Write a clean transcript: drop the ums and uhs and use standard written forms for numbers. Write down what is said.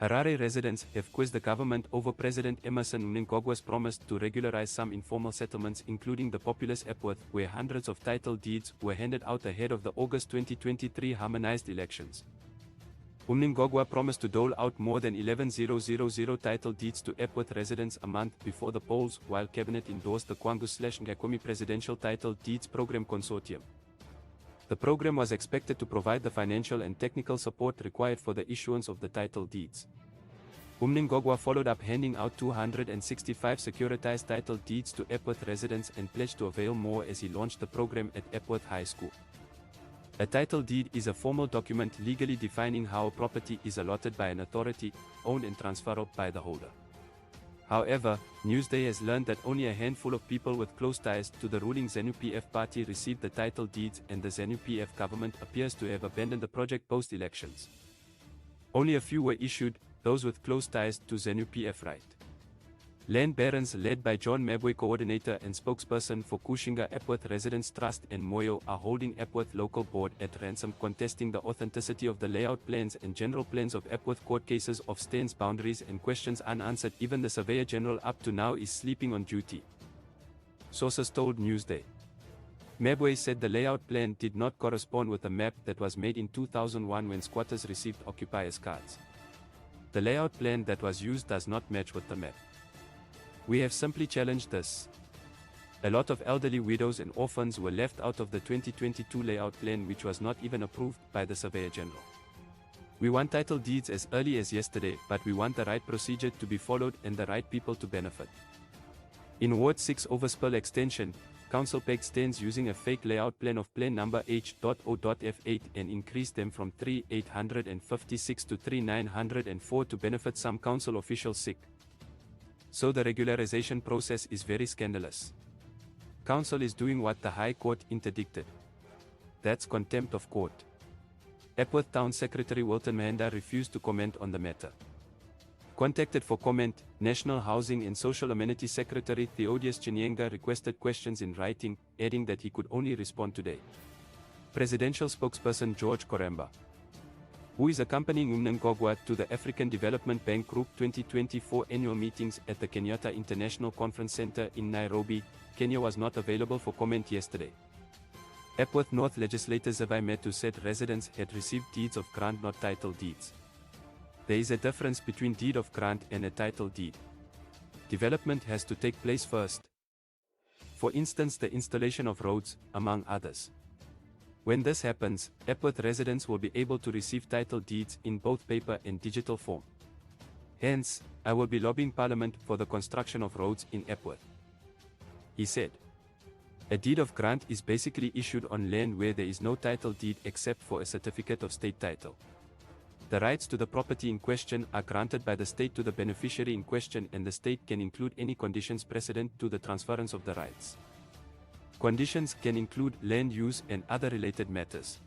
Harare residents have quizzed the government over President Emmerson Mnangagwa's promise to regularize some informal settlements, including the populous Epworth, where hundreds of title deeds were handed out ahead of the August 2023 harmonized elections. Mnangagwa promised to dole out more than 11,000 title deeds to Epworth residents a month before the polls, while Cabinet endorsed the Kwangu/Ngakumi Presidential Title Deeds Program Consortium. The program was expected to provide the financial and technical support required for the issuance of the title deeds. Mnangagwa followed up handing out 265 securitized title deeds to Epworth residents and pledged to avail more as he launched the program at Epworth High School. A title deed is a formal document legally defining how a property is allotted by an authority, owned and transferred by the holder. However, Newsday has learned that only a handful of people with close ties to the ruling Zanu PF party received the title deeds, and the Zanu PF government appears to have abandoned the project post-elections. Only a few were issued, those with close ties to Zanu PF right. Land barons led by John Mabwe, coordinator and spokesperson for Kushinga Epworth Residents Trust and Moyo, are holding Epworth Local Board at ransom, contesting the authenticity of the layout plans and general plans of Epworth, court cases of Stains boundaries and questions unanswered. Even the Surveyor General up to now is sleeping on duty, sources told Newsday. Mabwe said the layout plan did not correspond with the map that was made in 2001 when squatters received occupiers' cards. The layout plan that was used does not match with the map. We have simply challenged this. A lot of elderly widows and orphans were left out of the 2022 layout plan, which was not even approved by the Surveyor General. We want title deeds as early as yesterday, but we want the right procedure to be followed and the right people to benefit. In Ward 6 Overspill Extension, Council pegged Stains using a fake layout plan of plan number H.O.F8 and increased them from 3,856 to 3,904 to benefit some council officials sick. So the regularization process is very scandalous. Council is doing what the High Court interdicted. That's contempt of court. Epworth Town Secretary Wilton Mahenda refused to comment on the matter. Contacted for comment, National Housing and Social Amenities Secretary Theodius Chinyenga requested questions in writing, adding that he could only respond today. Presidential spokesperson George Koramba, who is accompanying Mnangagwa to the African Development Bank Group 2024 annual meetings at the Kenyatta International Conference Center in Nairobi, Kenya, was not available for comment yesterday. Epworth North legislator Zimbabwe Metu said residents had received deeds of grant, not title deeds. There is a difference between deed of grant and a title deed. Development has to take place first. For instance, the installation of roads, among others. When this happens, Epworth residents will be able to receive title deeds in both paper and digital form. Hence, I will be lobbying Parliament for the construction of roads in Epworth, he said. A deed of grant is basically issued on land where there is no title deed except for a certificate of state title. The rights to the property in question are granted by the state to the beneficiary in question, and the state can include any conditions precedent to the transference of the rights. Conditions can include land use and other related matters.